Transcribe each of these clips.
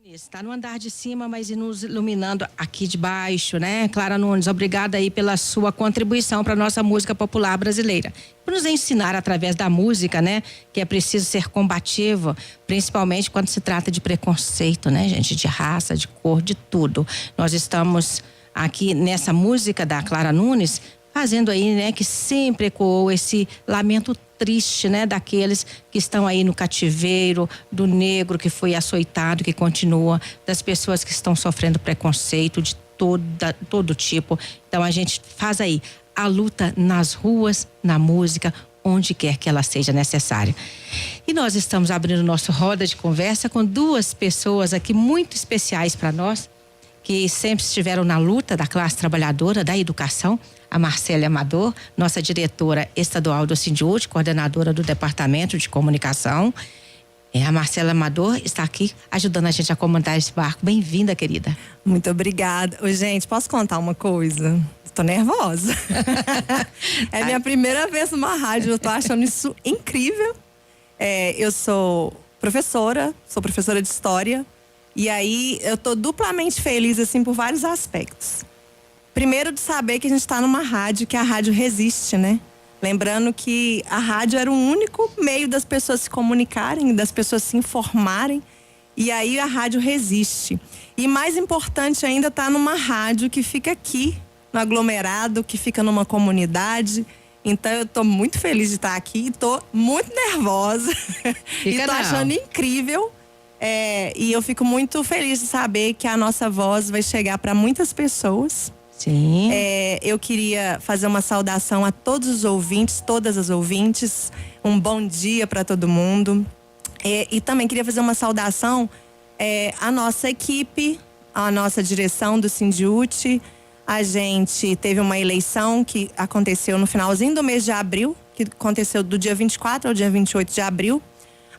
Está no andar de cima, mas nos iluminando aqui de baixo, né? Clara Nunes, obrigada aí pela sua contribuição para a nossa música popular brasileira. Por nos ensinar através da música, né? Que é preciso ser combativo, principalmente quando se trata de preconceito, né, gente? De raça, de cor, de tudo. Nós estamos aqui nessa música da Clara Nunes, fazendo aí, né? Que sempre ecoou esse lamento triste, né, daqueles que estão aí no cativeiro, do negro que foi açoitado, que continua, das pessoas que estão sofrendo preconceito de todo tipo. Então a gente faz aí a luta nas ruas, na música, onde quer que ela seja necessária. E nós estamos abrindo nosso roda de conversa com duas pessoas aqui muito especiais para nós, que sempre estiveram na luta da classe trabalhadora, da educação. A Marcela Amador, nossa diretora estadual do Sindiúti, coordenadora do Departamento de Comunicação. A Marcela Amador está aqui ajudando a gente a comandar esse barco. Bem-vinda, querida. Muito obrigada. Ô, gente, posso contar uma coisa? Tô nervosa. É minha primeira vez numa rádio, eu tô achando isso incrível. Eu sou professora de história. E aí, eu tô duplamente feliz, assim, por vários aspectos. Primeiro, de saber que a gente está numa rádio, que a rádio resiste, né? Lembrando que a rádio era o único meio das pessoas se comunicarem, das pessoas se informarem. E aí a rádio resiste. E mais importante ainda, tá numa rádio que fica aqui, no aglomerado, que fica numa comunidade. Então eu tô muito feliz de estar aqui, tô muito nervosa. E tô achando incrível. E eu fico muito feliz de saber que a nossa voz vai chegar para muitas pessoas. Sim. Eu queria fazer uma saudação a todos os ouvintes, todas as ouvintes. Um bom dia para todo mundo. E também queria fazer uma saudação à nossa equipe, à nossa direção do Sindiúti. A gente teve uma eleição que aconteceu no finalzinho do mês de abril, que aconteceu do dia 24 ao dia 28 de abril.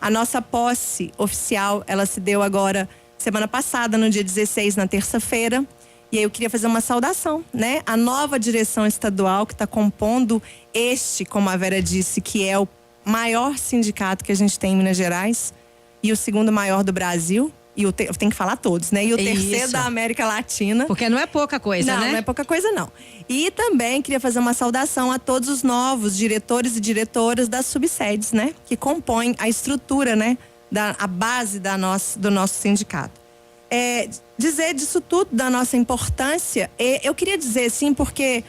A nossa posse oficial, ela se deu agora semana passada, no dia 16, na terça-feira. E aí eu queria fazer uma saudação, né? A nova direção estadual que está compondo como a Vera disse, que é o maior sindicato que a gente tem em Minas Gerais e o segundo maior do Brasil. E eu tenho que falar todos, né? E o terceiro da América Latina. Porque não é pouca coisa, né? Não é pouca coisa, não. E também queria fazer uma saudação a todos os novos diretores e diretoras das subsedes, né? Que compõem a estrutura, né? A base do nosso sindicato. Dizer disso tudo, da nossa importância, eu queria dizer sim, porque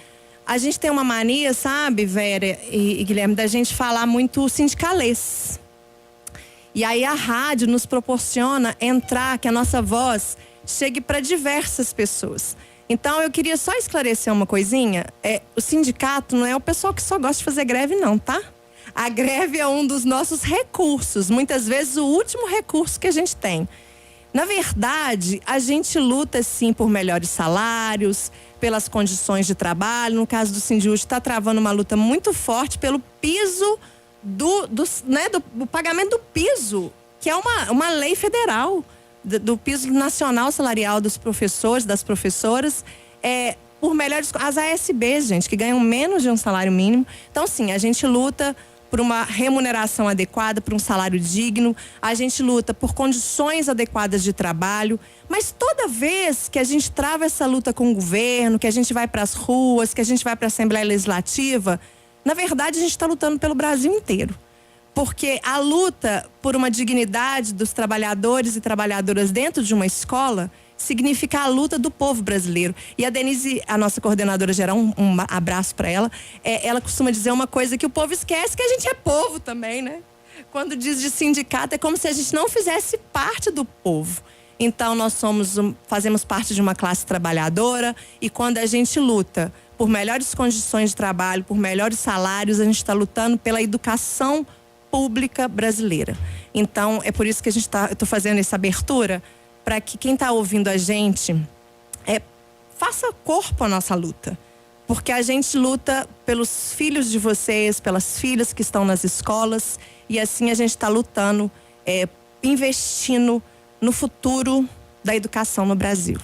a gente tem uma mania, sabe, Vera e Guilherme, da gente falar muito sindicalês. E aí a rádio nos proporciona que a nossa voz chegue para diversas pessoas. Então eu queria só esclarecer uma coisinha. O sindicato não é o pessoal que só gosta de fazer greve, não, tá? A greve é um dos nossos recursos, muitas vezes o último recurso que a gente tem. Na verdade, a gente luta sim por melhores salários, pelas condições de trabalho. No caso do Sindiúti, está travando uma luta muito forte pelo piso do pagamento do piso, que é uma lei federal, do piso nacional salarial dos professores, das professoras, por melhores, as ASBs, gente, que ganham menos de um salário mínimo. Então, sim, a gente luta por uma remuneração adequada, por um salário digno, a gente luta por condições adequadas de trabalho, mas toda vez que a gente trava essa luta com o governo, que a gente vai para as ruas, que a gente vai para a Assembleia Legislativa, na verdade a gente está lutando pelo Brasil inteiro. Porque a luta por uma dignidade dos trabalhadores e trabalhadoras dentro de uma escola significa a luta do povo brasileiro. E a Denise, a nossa coordenadora geral, um abraço para ela, ela costuma dizer uma coisa que o povo esquece, que a gente é povo também, né? Quando diz de sindicato, é como se a gente não fizesse parte do povo. Então nós fazemos parte de uma classe trabalhadora, e quando a gente luta por melhores condições de trabalho, por melhores salários, a gente está lutando pela educação pública brasileira. Então é por isso que eu estou fazendo essa abertura, para que quem está ouvindo a gente faça corpo à nossa luta. Porque a gente luta pelos filhos de vocês, pelas filhas que estão nas escolas, e assim a gente está lutando, investindo no futuro da educação no Brasil.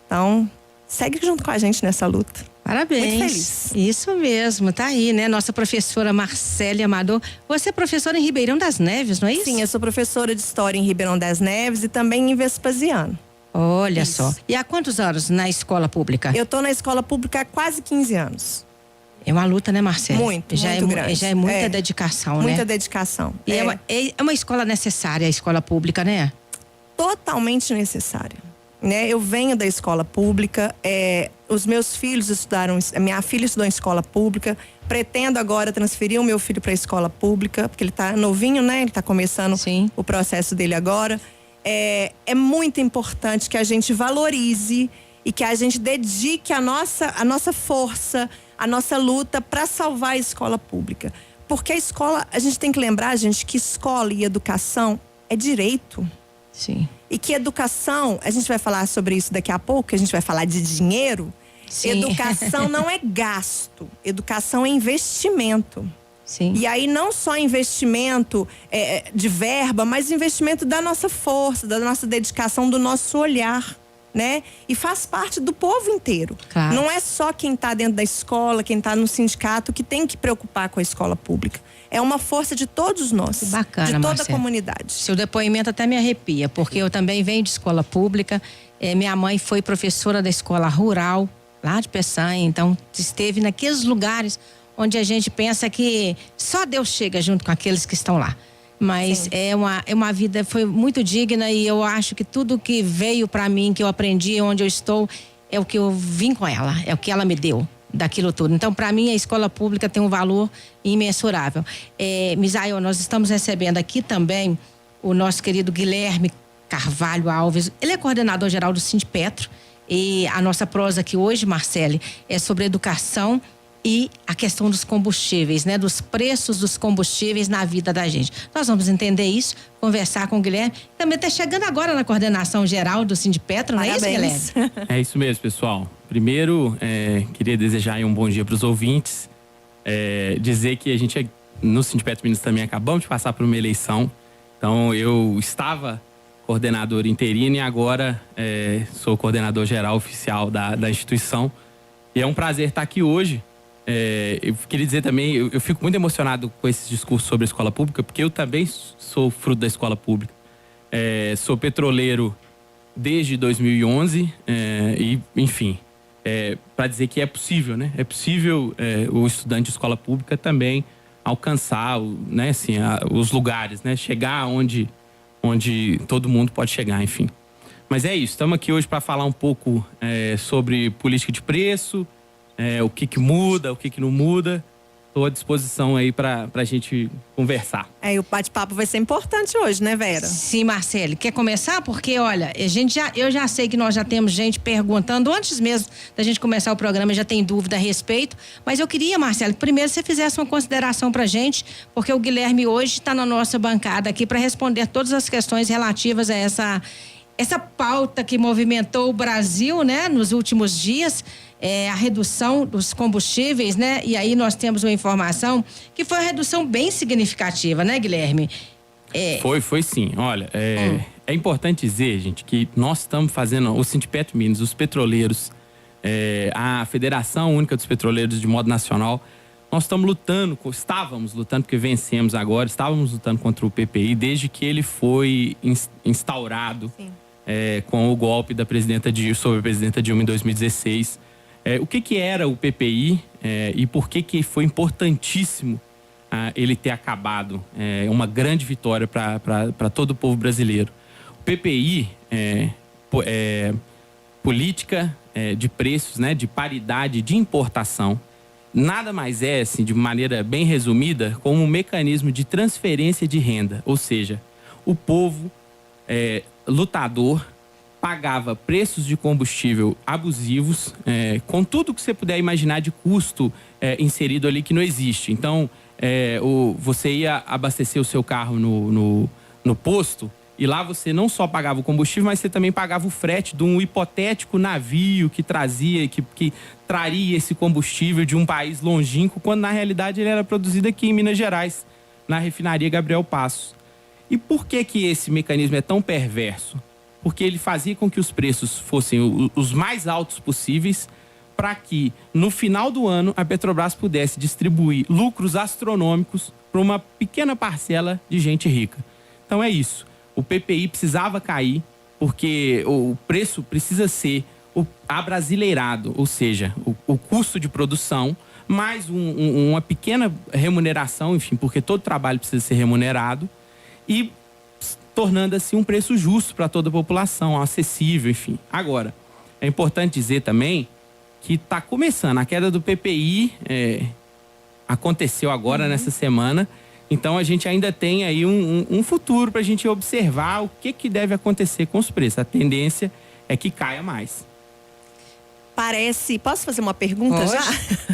Então, segue junto com a gente nessa luta. Parabéns. Muito feliz. Isso mesmo, tá aí, né? Nossa professora Marcélia Amador. Você é professora em Ribeirão das Neves, não é isso? Sim, eu sou professora de História em Ribeirão das Neves e também em Vespasiano. Olha Isso. só. E há quantos anos na escola pública? Eu tô na escola pública há quase 15 anos. É uma luta, né, Marcélia? Muito grande. Já é muita dedicação, né? Muita dedicação. E é uma escola necessária, a escola pública, né? Totalmente necessária. Né? Eu venho da escola pública, os meus filhos estudaram, a minha filha estudou em escola pública, pretendo agora transferir o meu filho para a escola pública, porque ele está novinho, né? Ele está começando Sim. o processo dele agora. É muito importante que a gente valorize e que a gente dedique a nossa força, a nossa luta para salvar a escola pública. Porque a gente tem que lembrar, gente, que escola e educação é direito. Sim. E que educação, a gente vai falar sobre isso daqui a pouco, a gente vai falar de dinheiro. Sim. Educação não é gasto, educação é investimento. Sim. E aí não só investimento de verba, mas investimento da nossa força, da nossa dedicação, do nosso olhar, né? E faz parte do povo inteiro. Claro. Não é só quem está dentro da escola, quem está no sindicato que tem que preocupar com a escola pública. É uma força de todos nós, Que bacana, de toda Marcela. a comunidade. Seu depoimento até me arrepia, porque eu também venho de escola pública. Minha mãe foi professora da escola rural, lá de Peçanha, então esteve naqueles lugares onde a gente pensa que só Deus chega junto com aqueles que estão lá. Mas é uma vida, foi muito digna, e eu acho que tudo que veio para mim, que eu aprendi, onde eu estou, é o que eu vim com ela, é o que ela me deu daquilo tudo. Então, para mim, a escola pública tem um valor imensurável. Misael, nós estamos recebendo aqui também o nosso querido Guilherme Carvalho Alves. Ele é coordenador geral do Sindipetro, e a nossa prosa aqui hoje, Marcele, é sobre educação e a questão dos combustíveis, né? Dos preços dos combustíveis na vida da gente. Nós vamos entender isso, conversar com o Guilherme. Também está chegando agora na coordenação geral do Sindipetro, não é isso, Parabéns. Guilherme? É isso mesmo, pessoal. Primeiro, queria desejar aí um bom dia para os ouvintes. Dizer que a gente, no Sindipetro Minas, também acabamos de passar por uma eleição. Então, eu estava coordenador interino e agora sou coordenador geral oficial da instituição. E é um prazer estar aqui hoje. Eu queria dizer também, eu fico muito emocionado com esse discurso sobre a escola pública, porque eu também sou fruto da escola pública. Sou petroleiro desde 2011 e, enfim, para dizer que é possível, né? É possível o estudante de escola pública também alcançar, né, assim, os lugares, né? Chegar onde todo mundo pode chegar, enfim. Mas é isso, estamos aqui hoje para falar um pouco sobre política de preço, o que muda, o que não muda. Estou à disposição aí para a gente conversar. E o bate-papo vai ser importante hoje, né, Vera? Sim, Marcele. Quer começar? Porque, olha, eu já sei que nós já temos gente perguntando, antes mesmo da gente começar o programa, já tem dúvida a respeito. Mas eu queria, Marcele, que primeiro você fizesse uma consideração pra gente, porque o Guilherme hoje está na nossa bancada aqui para responder todas as questões relativas a essa pauta que movimentou o Brasil, né, nos últimos dias. A redução dos combustíveis, né? E aí nós temos uma informação que foi uma redução bem significativa, né, Guilherme? Foi sim. Olha, é importante dizer, gente, que nós estamos fazendo, o Sindipetro Minas, os petroleiros, a Federação Única dos Petroleiros de modo nacional, nós estávamos lutando, porque vencemos agora, estávamos lutando contra o PPI desde que ele foi instaurado com o golpe sobre a presidenta Dilma em 2016. O que era o PPI e por que foi importantíssimo ele ter acabado? Uma grande vitória para todo o povo brasileiro. O PPI é política de preços, né, de paridade de importação. Nada mais assim, de maneira bem resumida, como um mecanismo de transferência de renda. Ou seja, o povo lutador pagava preços de combustível abusivos, com tudo que você puder imaginar de custo inserido ali que não existe. Então, você ia abastecer o seu carro no posto, e lá você não só pagava o combustível, mas você também pagava o frete de um hipotético navio que traria esse combustível de um país longínquo, quando na realidade ele era produzido aqui em Minas Gerais, na refinaria Gabriel Passos. E por que esse mecanismo é tão perverso? Porque ele fazia com que os preços fossem os mais altos possíveis para que, no final do ano, a Petrobras pudesse distribuir lucros astronômicos para uma pequena parcela de gente rica. Então é isso. O PPI precisava cair, porque o preço precisa ser abrasileirado, ou seja, o custo de produção, mais uma pequena remuneração, enfim, porque todo trabalho precisa ser remunerado, e tornando assim um preço justo para toda a população, acessível, enfim. Agora, é importante dizer também que está começando. A queda do PPI aconteceu agora, nessa semana. Então, a gente ainda tem aí um futuro para a gente observar o que deve acontecer com os preços. A tendência é que caia mais. Parece... Posso fazer uma pergunta já?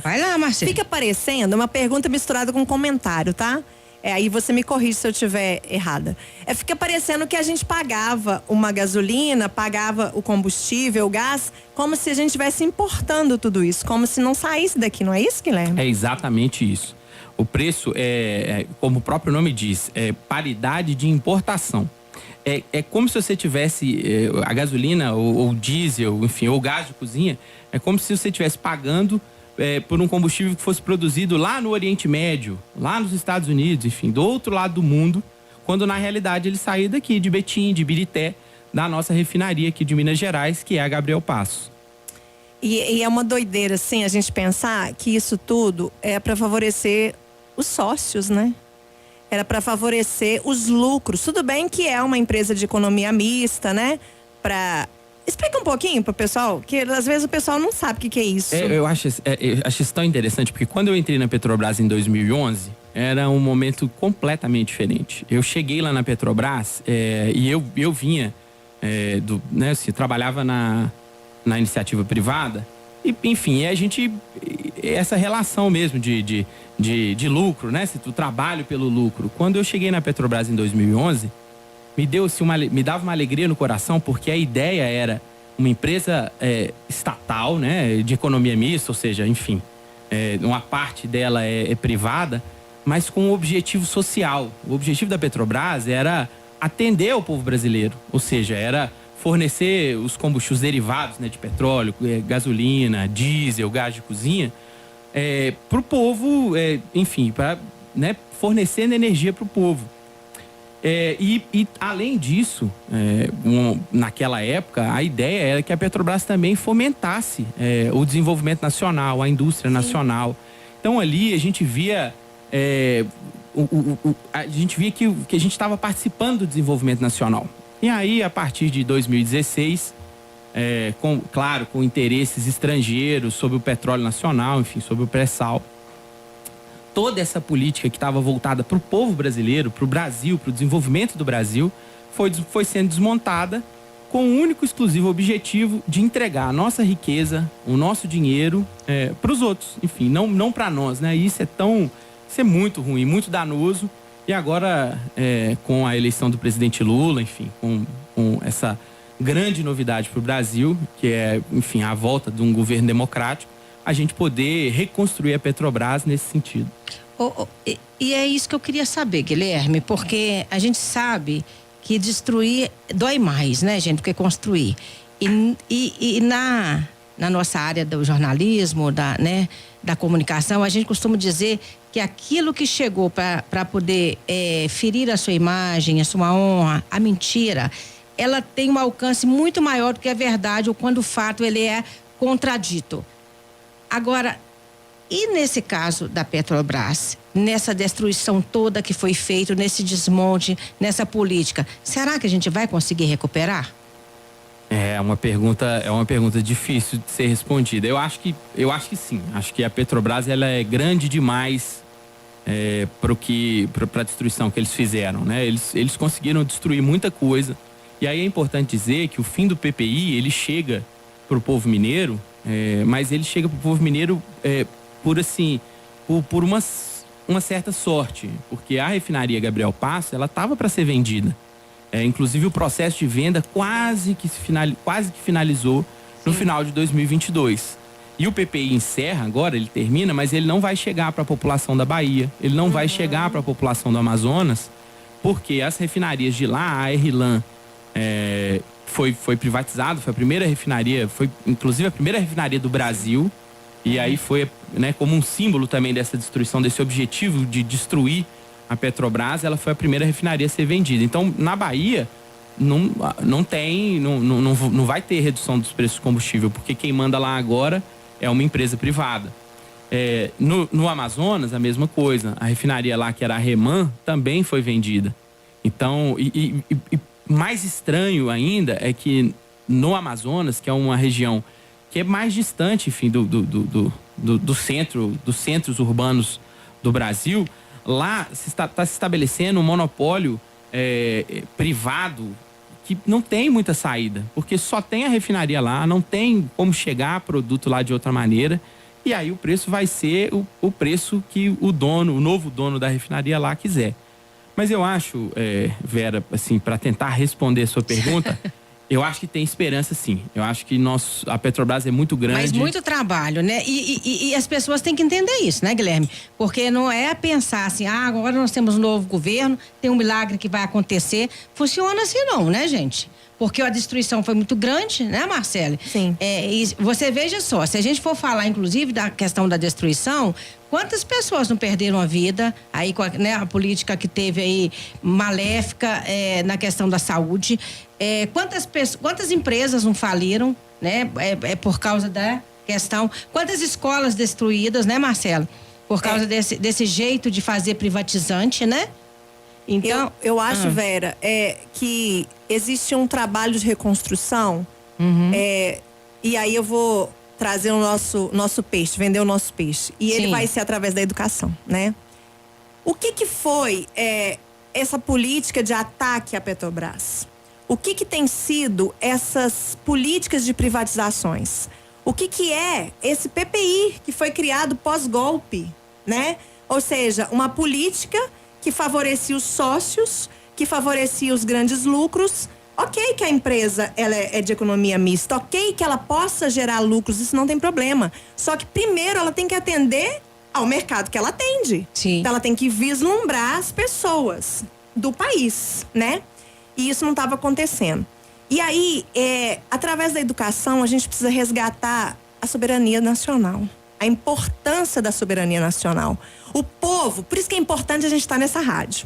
Vai lá, Marcelo. Fica parecendo uma pergunta misturada com um comentário, tá? Aí você me corrige se eu estiver errada. Fica parecendo que a gente pagava uma gasolina, pagava o combustível, o gás, como se a gente estivesse importando tudo isso, como se não saísse daqui, não é isso, Guilherme? É exatamente isso. O preço como o próprio nome diz, é paridade de importação. É como se você tivesse a gasolina ou diesel, enfim, ou gás de cozinha, é como se você estivesse pagando por um combustível que fosse produzido lá no Oriente Médio, lá nos Estados Unidos, enfim, do outro lado do mundo, quando na realidade ele saía daqui, de Betim, de Ibirité, da nossa refinaria aqui de Minas Gerais, que é a Gabriel Passos. E é uma doideira, assim, a gente pensar que isso tudo é para favorecer os sócios, né? Era para favorecer os lucros. Tudo bem que é uma empresa de economia mista, né? Explica um pouquinho pro pessoal, que às vezes o pessoal não sabe o que é isso. Eu acho isso tão interessante, porque quando eu entrei na Petrobras em 2011, era um momento completamente diferente. Eu cheguei lá na Petrobras e eu vinha, trabalhava na iniciativa privada, e enfim, essa relação mesmo de lucro, né? Se tu trabalha pelo lucro. Quando eu cheguei na Petrobras em 2011, me dava uma alegria no coração, porque a ideia era uma empresa estatal, né, de economia mista, ou seja, enfim, uma parte dela é privada, mas com um objetivo social. O objetivo da Petrobras era atender ao povo brasileiro, ou seja, era fornecer os combustíveis derivados, né, de petróleo, gasolina, diesel, gás de cozinha, para o povo, enfim, para, né, fornecendo energia para o povo. E além disso, naquela época, a ideia era que a Petrobras também fomentasse o desenvolvimento nacional, a indústria nacional. Então ali a gente via que a gente estava participando do desenvolvimento nacional. E aí, a partir de 2016, com interesses estrangeiros sobre o petróleo nacional, enfim, sobre o pré-sal, toda essa política que estava voltada para o povo brasileiro, para o Brasil, para o desenvolvimento do Brasil, foi sendo desmontada com o único e exclusivo objetivo de entregar a nossa riqueza, o nosso dinheiro para os outros. Enfim, não para nós, né? Isso é muito ruim, muito danoso. E agora, com a eleição do presidente Lula, enfim, com essa grande novidade para o Brasil, que é, enfim, a volta de um governo democrático, a gente poder reconstruir a Petrobras nesse sentido. E é isso que eu queria saber, Guilherme, porque a gente sabe que destruir dói mais, né, gente, do que construir. E na nossa área do jornalismo, da comunicação, a gente costuma dizer que aquilo que chegou para poder ferir a sua imagem, a sua honra, a mentira, ela tem um alcance muito maior do que a verdade ou quando o fato ele é contradito. Agora, e nesse caso da Petrobras, nessa destruição toda que foi feita, nesse desmonte, nessa política, será que a gente vai conseguir recuperar? É uma pergunta difícil de ser respondida. Eu acho que sim. Acho que a Petrobras ela é grande demais para a destruição que eles fizeram, né? Eles conseguiram destruir muita coisa. E aí é importante dizer que o fim do PPI ele chega para o povo mineiro, mas ele chega para o povo mineiro por uma certa sorte, porque a refinaria Gabriel Passos ela estava para ser vendida. Inclusive o processo de venda quase que finalizou no final de 2022. E o PPI encerra agora, ele termina, mas ele não vai chegar para a população da Bahia, ele não vai chegar para a população do Amazonas, porque as refinarias de lá, a RLAM, foi privatizado, foi a primeira refinaria, foi inclusive a primeira refinaria do Brasil. E aí foi, né, como um símbolo também dessa destruição, desse objetivo de destruir a Petrobras, ela foi a primeira refinaria a ser vendida. Então, na Bahia, não vai ter redução dos preços do combustível, porque quem manda lá agora é uma empresa privada. No Amazonas, a mesma coisa. A refinaria lá, que era a Reman, também foi vendida. Então, e mais estranho ainda é que no Amazonas, que é uma região que é mais distante, enfim, dos centros urbanos do Brasil, lá está se estabelecendo um monopólio privado que não tem muita saída, porque só tem a refinaria lá, não tem como chegar produto lá de outra maneira, e aí o preço vai ser o preço que o novo dono da refinaria lá quiser. Mas eu acho, Vera, assim, para tentar responder a sua pergunta, eu acho que tem esperança, sim. Eu acho que a Petrobras é muito grande. Mas muito trabalho, né? E as pessoas têm que entender isso, né, Guilherme? Porque não é pensar assim, agora nós temos um novo governo, tem um milagre que vai acontecer. Funciona assim não, né, gente? Porque a destruição foi muito grande, né, Marcele? Sim. E você veja só, se a gente for falar, inclusive, da questão da destruição, quantas pessoas não perderam a vida aí com a política que teve aí maléfica na questão da saúde? Quantas empresas não faliram, né? Por causa da questão. Quantas escolas destruídas, né, Marcelo? Por causa desse jeito de fazer privatizante, né? Então, eu acho, Vera, que existe um trabalho de reconstrução. E aí eu vou trazer o nosso peixe, vender o nosso peixe. E ele vai ser através da educação, né? O que foi essa política de ataque à Petrobras? O que tem sido essas políticas de privatizações? O que é esse PPI que foi criado pós-golpe, né? Ou seja, uma política que favorecia os sócios, que favorecia os grandes lucros. Ok que a empresa ela é de economia mista, ok que ela possa gerar lucros, isso não tem problema. Só que primeiro ela tem que atender ao mercado que ela atende. Sim. Então ela tem que vislumbrar as pessoas do país, né? E isso não estava acontecendo. E aí, através da educação, a gente precisa resgatar a soberania nacional. A importância da soberania nacional. O povo, por isso que é importante a gente estar nessa rádio.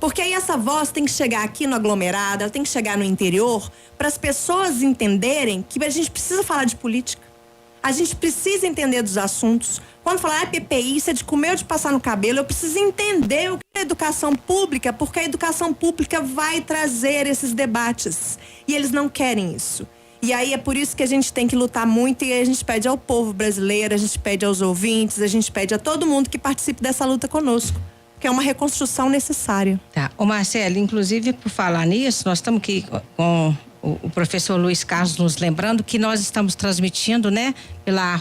Porque aí essa voz tem que chegar aqui no aglomerado, ela tem que chegar no interior, para as pessoas entenderem que a gente precisa falar de política. A gente precisa entender dos assuntos. Quando falar PPI, isso é de comer ou de passar no cabelo, eu preciso entender o que é educação pública, porque a educação pública vai trazer esses debates. E eles não querem isso. E aí é por isso que a gente tem que lutar muito, e a gente pede ao povo brasileiro, a gente pede aos ouvintes, a gente pede a todo mundo que participe dessa luta conosco, que é uma reconstrução necessária. Tá. Ô Marcelo, inclusive por falar nisso, nós estamos aqui com o professor Luiz Carlos nos lembrando que nós estamos transmitindo, né, pela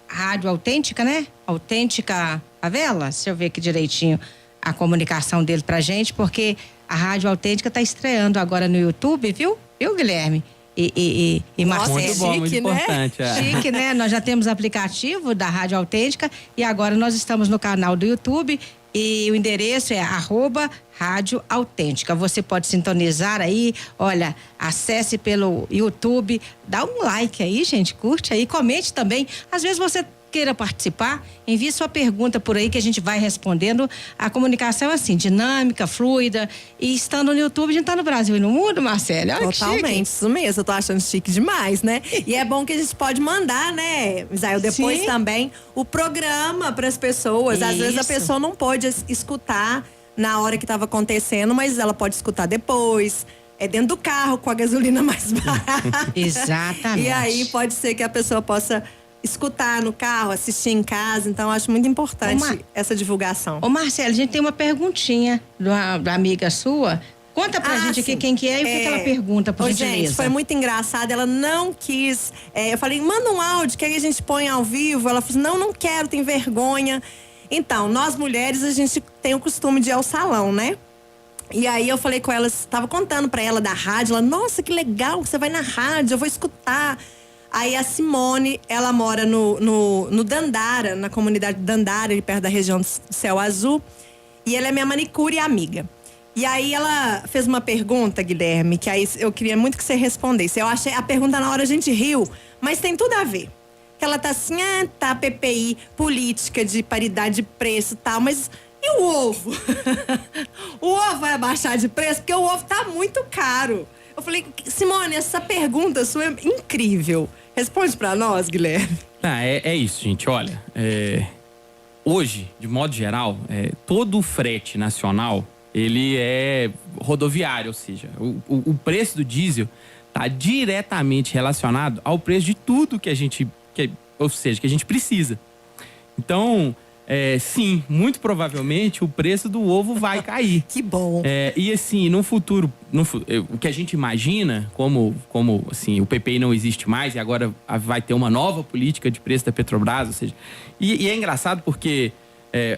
@Rádio Autêntica, né? Autêntica Favela, deixa eu ver aqui direitinho a comunicação dele pra gente, porque a Rádio Autêntica está estreando agora no YouTube, viu, Guilherme? E Marcelo. Muito bom, muito importante. Chique, né? Nós já temos aplicativo da Rádio Autêntica e agora nós estamos no canal do YouTube e o endereço é @Rádio Autêntica. Você pode sintonizar aí, olha, acesse pelo YouTube, dá um like aí, gente, curte aí, comente também. Às vezes você queira participar, envie sua pergunta por aí que a gente vai respondendo. A comunicação é assim, dinâmica, fluida, e estando no YouTube, a gente tá no Brasil e no mundo, Marcelo. Olha totalmente, isso mesmo, eu tô achando chique demais, né? E é bom que a gente pode mandar, né, Misael, depois Sim. também o programa para as pessoas. Às vezes a pessoa não pode escutar na hora que estava acontecendo, mas ela pode escutar depois. Dentro do carro, com a gasolina mais barata. Exatamente. E aí pode ser que a pessoa possa escutar no carro, assistir em casa. Então, eu acho muito importante essa divulgação. Ô Marcelo, a gente tem uma perguntinha da amiga sua. Conta pra gente aqui quem que é e o que ela pergunta, por gentileza. Gente, foi muito engraçado. Ela não quis. Eu falei, manda um áudio que aí a gente põe ao vivo. Ela falou, não quero, tem vergonha. Então, nós mulheres, a gente tem o costume de ir ao salão, né? E aí eu falei com ela, estava contando pra ela da rádio. Ela, nossa, que legal, você vai na rádio, eu vou escutar. Aí a Simone, ela mora no Dandara, na comunidade Dandara, ali perto da região do Céu Azul. E ela é minha manicure e amiga. E aí ela fez uma pergunta, Guilherme, que aí eu queria muito que você respondesse. Eu achei a pergunta na hora a gente riu, mas tem tudo a ver. Que ela tá assim, tá PPI, política de paridade de preço e tal, mas e o ovo? O ovo vai abaixar de preço? Porque o ovo tá muito caro. Eu falei, Simone, essa pergunta sua é incrível. Responde pra nós, Guilherme. É isso, gente. Olha, hoje, de modo geral, todo o frete nacional, ele é rodoviário, ou seja, o preço do diesel está diretamente relacionado ao preço de tudo que a gente, que a gente precisa. Então, sim, muito provavelmente o preço do ovo vai cair. Que bom. E assim, no futuro, o que a gente imagina, como assim, o PPI não existe mais e agora vai ter uma nova política de preço da Petrobras, ou seja, e é engraçado porque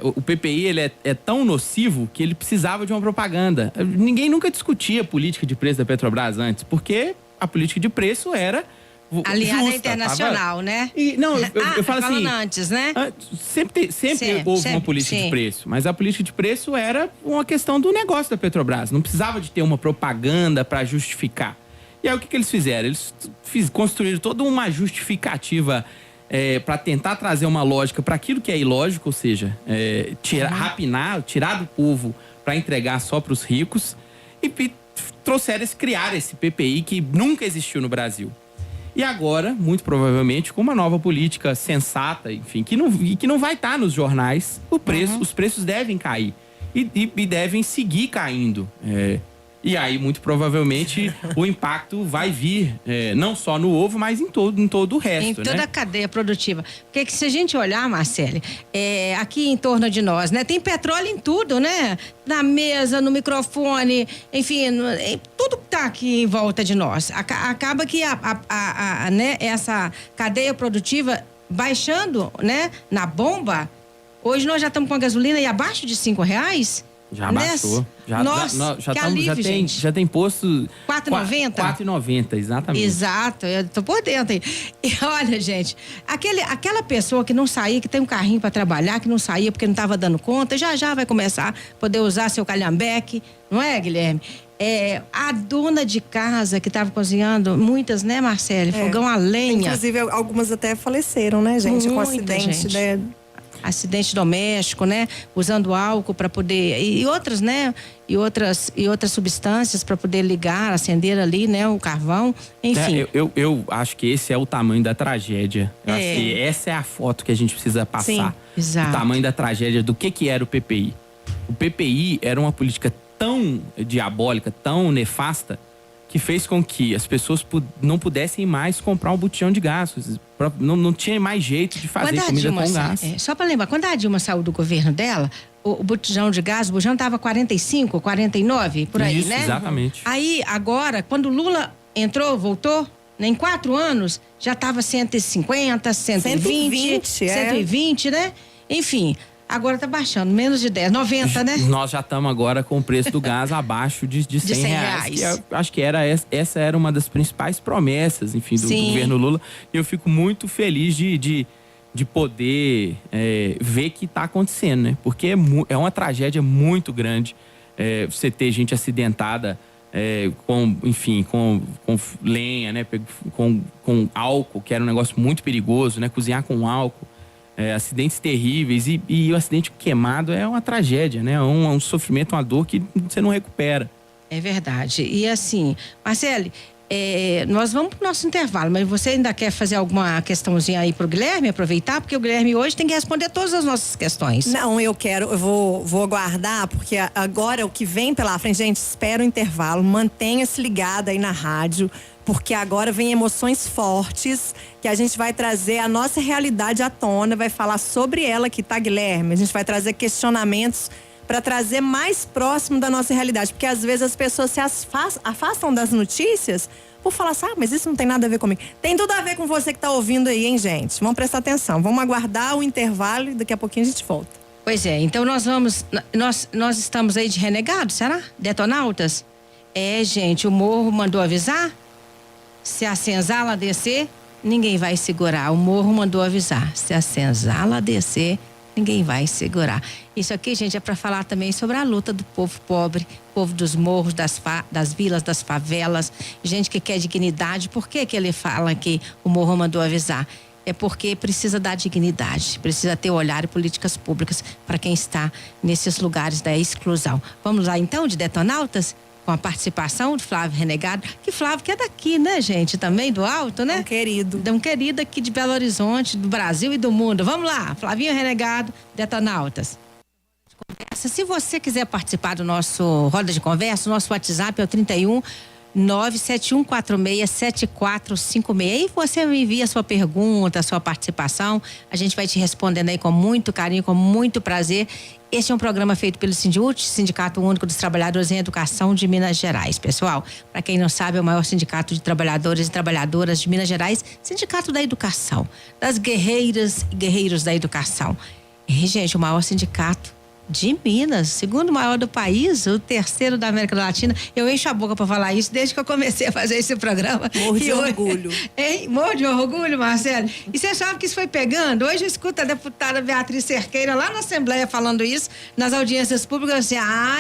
o PPI ele é tão nocivo que ele precisava de uma propaganda. Ninguém nunca discutia a política de preço da Petrobras antes, porque a política de preço era aliada justa, internacional, né? Eu falo assim, falando antes, né? Sempre houve uma política de preço, mas a política de preço era uma questão do negócio da Petrobras. Não precisava de ter uma propaganda para justificar. E aí o que eles fizeram? Eles construíram toda uma justificativa para tentar trazer uma lógica para aquilo que é ilógico, ou seja, tirar do povo para entregar só para os ricos e criaram esse PPI que nunca existiu no Brasil. E agora, muito provavelmente, com uma nova política sensata, enfim, que não vai estar nos jornais, os preços devem cair e devem seguir caindo. E aí, muito provavelmente, o impacto vai vir não só no ovo, mas em todo o resto. Em toda a cadeia produtiva. Porque que se a gente olhar, Marcele, aqui em torno de nós, né? Tem petróleo em tudo, né? Na mesa, no microfone, enfim, tudo que tá aqui em volta de nós. Acaba que né, essa cadeia produtiva baixando, né? Na bomba. Hoje nós já estamos com a gasolina aí abaixo de R$5. Já baixou. Já tem posto... R$4,90? R$4,90, exatamente. Exato, eu tô por dentro aí. E olha, gente, aquela pessoa que não saía, que tem um carrinho para trabalhar, que não saía porque não estava dando conta, já vai começar a poder usar seu calhambeque, não é, Guilherme? A dona de casa que estava cozinhando, muitas, né, Marcele? Fogão a lenha. Inclusive, algumas até faleceram, né, gente? Com acidente, né? Acidente doméstico, né? Usando álcool para poder e outras, né? E outras substâncias para poder ligar, acender ali, né? O carvão, enfim. Eu acho que esse é o tamanho da tragédia. Eu acho que essa é a foto que a gente precisa passar. Sim, exato. O tamanho da tragédia do que era o PPI. O PPI era uma política tão diabólica, tão nefasta, que fez com que as pessoas não pudessem mais comprar um botijão de gás. Não tinha mais jeito de fazer comida com gás. Só para lembrar, quando a Dilma saiu do governo dela, o botijão de gás, o botijão estava 45, 49, por aí, isso, né? Exatamente. Aí, agora, quando o Lula entrou, voltou, né, em 4 anos, já estava 150, 120, 120, né? Enfim... Agora tá baixando, menos de 10, 90, né? Nós já estamos agora com o preço do gás abaixo de R$100. Acho que essa era uma das principais promessas, enfim, do governo Lula. E eu fico muito feliz de poder ver que está acontecendo, né? Porque é uma tragédia muito grande você ter gente acidentada com lenha, né? Com álcool, que era um negócio muito perigoso, né? Cozinhar com álcool. Acidentes terríveis e o acidente queimado é uma tragédia, né? Um sofrimento, uma dor que você não recupera. É verdade. E assim, Marcele, nós vamos pro nosso intervalo, mas você ainda quer fazer alguma questãozinha aí pro Guilherme, aproveitar? Porque o Guilherme hoje tem que responder todas as nossas questões. Não, eu vou aguardar, porque agora o que vem pela frente, gente, espera o intervalo, mantenha-se ligada aí na rádio, porque agora vem emoções fortes, que a gente vai trazer a nossa realidade à tona, vai falar sobre ela aqui, tá, Guilherme? A gente vai trazer questionamentos para trazer mais próximo da nossa realidade, porque às vezes as pessoas se afastam das notícias por falar assim, mas isso não tem nada a ver comigo. Tem tudo a ver com você que tá ouvindo aí, hein, gente? Vamos prestar atenção, vamos aguardar o intervalo e daqui a pouquinho a gente volta. Pois é, então nós estamos aí de renegados, será? Detonautas? Gente, o Morro mandou avisar? Se a senzala descer, ninguém vai segurar. O Morro mandou avisar. Se a senzala descer, ninguém vai segurar. Isso aqui, gente, é para falar também sobre a luta do povo pobre, povo dos morros, das vilas, das favelas, gente que quer dignidade. Por que ele fala que o Morro mandou avisar? É porque precisa dar dignidade, precisa ter olhar e políticas públicas para quem está nesses lugares da exclusão. Vamos lá então, de Detonautas? Com a participação de Flávio Renegado, que Flávio que é daqui, né, gente? Também do Alto, né? Um querido. Um querido aqui de Belo Horizonte, do Brasil e do mundo. Vamos lá, Flavinho Renegado, Detonautas. Se você quiser participar do nosso Roda de Conversa, o nosso WhatsApp é o 31 971467456. E você me envia a sua pergunta, a sua participação. A gente vai te respondendo aí com muito carinho, com muito prazer. Este é um programa feito pelo Sindiúte, Sindicato Único dos Trabalhadores em Educação de Minas Gerais. Pessoal, para quem não sabe, é o maior sindicato de trabalhadores e trabalhadoras de Minas Gerais, Sindicato da Educação, das guerreiras e guerreiros da educação. E, gente, o maior sindicato de Minas, segundo maior do país, o terceiro da América Latina. Eu encho a boca para falar isso desde que eu comecei a fazer esse programa. Morro de orgulho. Hein? Morro de orgulho, Marcelo. E você sabe que isso foi pegando? Hoje eu escuto a deputada Beatriz Cerqueira lá na Assembleia falando isso, nas audiências públicas, assim,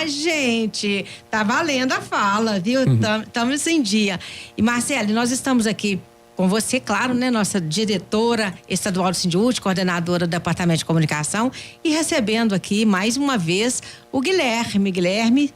gente, tá valendo a fala, viu? Estamos em dia. E Marcelo, nós estamos aqui com você, claro, né? Nossa diretora estadual do Sindiúte, coordenadora do Departamento de Comunicação, e recebendo aqui mais uma vez o Guilherme,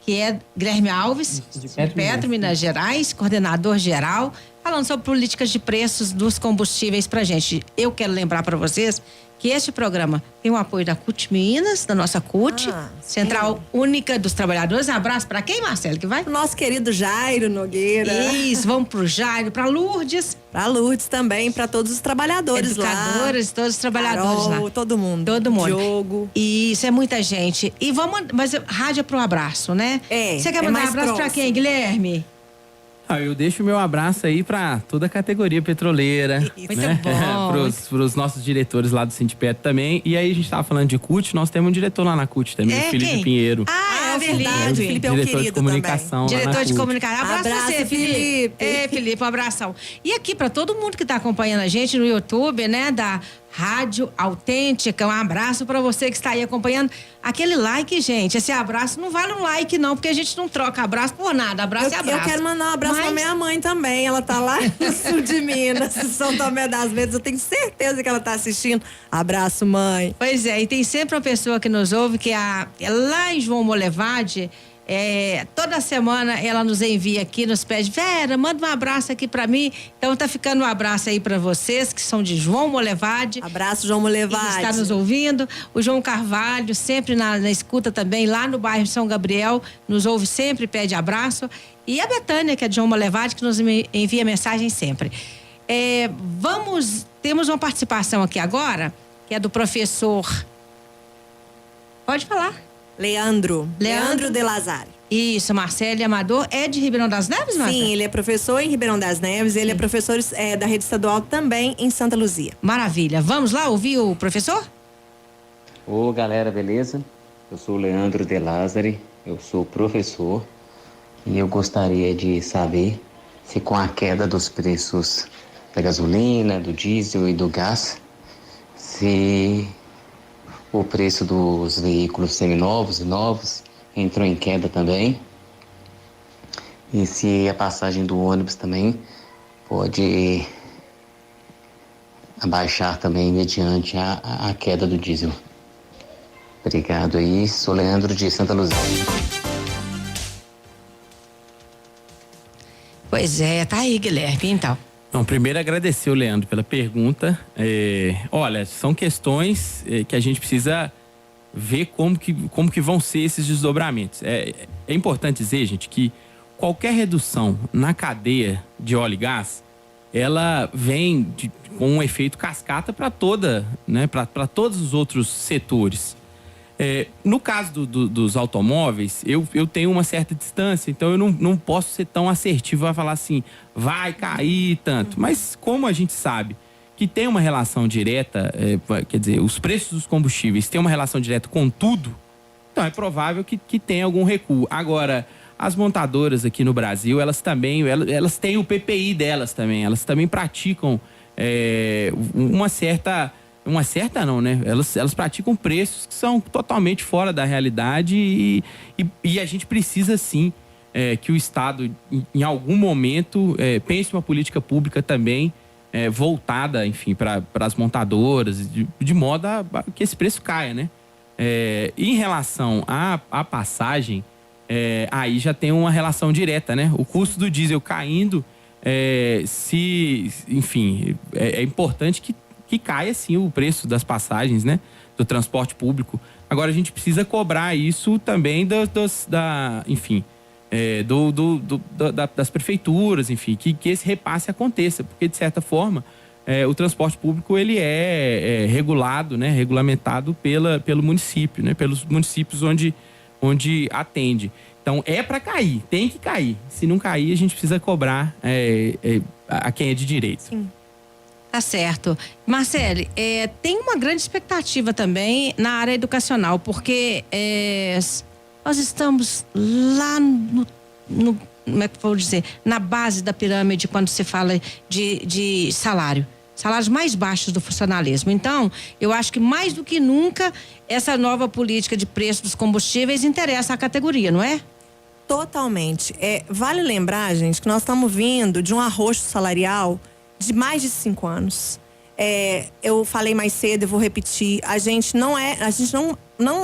que é Guilherme Alves, de Petro, Minas Gerais, coordenador geral, falando sobre políticas de preços dos combustíveis pra gente. Eu quero lembrar para vocês que este programa tem o apoio da CUT Minas, da nossa CUT, Central Única dos Trabalhadores. Um abraço para quem, Marcelo, que vai? O nosso querido Jairo Nogueira. Isso, vamos pro Jairo, para Lourdes. Para Lourdes também, para todos os trabalhadores Educadores, todos os trabalhadores Carol, lá. Todo mundo. Todo mundo. Diogo. Isso, é muita gente. E vamos, mas rádio é pro abraço, né? Você quer mandar um abraço para quem, Guilherme? Eu deixo o meu abraço aí para toda a categoria petroleira. Muito né? bom. Pros nossos diretores lá do Sindipet também. E aí a gente tava falando de CUT, nós temos um diretor lá na CUT também, o Felipe quem? Pinheiro. É verdade, o Felipe é um diretor querido de comunicação. também. Diretor de comunicação. Abraço pra você, Felipe. Felipe, um abração. E aqui para todo mundo que tá acompanhando a gente no YouTube, né, da Rádio Autêntica, um abraço para você que está aí acompanhando. Aquele like, gente, esse abraço não vale um like não, porque a gente não troca abraço por nada, abraço é abraço. Eu quero mandar um abraço pra minha mãe também, ela tá lá no sul de Minas, São Tomé das Letras, eu tenho certeza que ela tá assistindo. Abraço, mãe. Pois é, e tem sempre uma pessoa que nos ouve, que é lá em João Molevade. Toda semana ela nos envia aqui, nos pede, Vera, manda um abraço aqui pra mim. Então tá ficando um abraço aí pra vocês que são de João Molevade. Abraço, João Molevade. Que está nos ouvindo. O João Carvalho, sempre na escuta também, lá no bairro São Gabriel, nos ouve sempre, pede abraço. E a Betânia, que é de João Molevade, que nos envia mensagem sempre. Temos uma participação aqui agora, que é do professor. Pode falar. Leandro de Lazari. Isso, Marcelo Amador, é de Ribeirão das Neves, Marcelo? Sim, ele é professor em Ribeirão das Neves, ele é professor da rede estadual também em Santa Luzia. Maravilha. Vamos lá ouvir o professor? Ô, galera, beleza? Eu sou o Leandro de Lazari, eu sou professor e eu gostaria de saber se com a queda dos preços da gasolina, do diesel e do gás, se o preço dos veículos seminovos e novos entrou em queda também. E se a passagem do ônibus também pode abaixar também mediante a queda do diesel. Obrigado aí, sou Leandro de Santa Luzia. Pois é, tá aí, Guilherme, então. Então, primeiro agradecer o Leandro pela pergunta. Olha, são questões que a gente precisa ver como que vão ser esses desdobramentos. É importante dizer, gente, que qualquer redução na cadeia de óleo e gás, ela vem com um efeito cascata para para todos os outros setores. No caso dos automóveis, eu tenho uma certa distância, então eu não posso ser tão assertivo a falar assim, vai cair tanto. Mas como a gente sabe que tem uma relação direta, quer dizer, os preços dos combustíveis têm uma relação direta com tudo, então é provável que tenha algum recuo. Agora, as montadoras aqui no Brasil, elas têm o PPI delas também, elas também praticam uma certa Uma certa não, né? Elas praticam preços que são totalmente fora da realidade e a gente precisa sim que o Estado, em algum momento, pense uma política pública também voltada, enfim, para as montadoras, de modo a que esse preço caia, né? Em relação à passagem, aí já tem uma relação direta, né? O custo do diesel caindo, enfim, é importante que caia, sim, o preço das passagens, né? Do transporte público. Agora, a gente precisa cobrar isso também enfim, das prefeituras, enfim, que esse repasse aconteça, porque, de certa forma, o transporte público ele é regulado, né? Regulamentado pelo município, né? Pelos municípios onde atende. Então, para cair, tem que cair. Se não cair, a gente precisa cobrar a quem é de direito. Sim. Tá certo. Marcele, tem uma grande expectativa também na área educacional, porque nós estamos lá como é que eu vou dizer, na base da pirâmide quando se fala de salários mais baixos do funcionalismo. Então, eu acho que mais do que nunca essa nova política de preço dos combustíveis interessa à categoria, não é? Totalmente. Vale lembrar, gente, que nós estamos vindo de um arroxo salarial de mais de 5 anos. Eu falei mais cedo, eu vou repetir.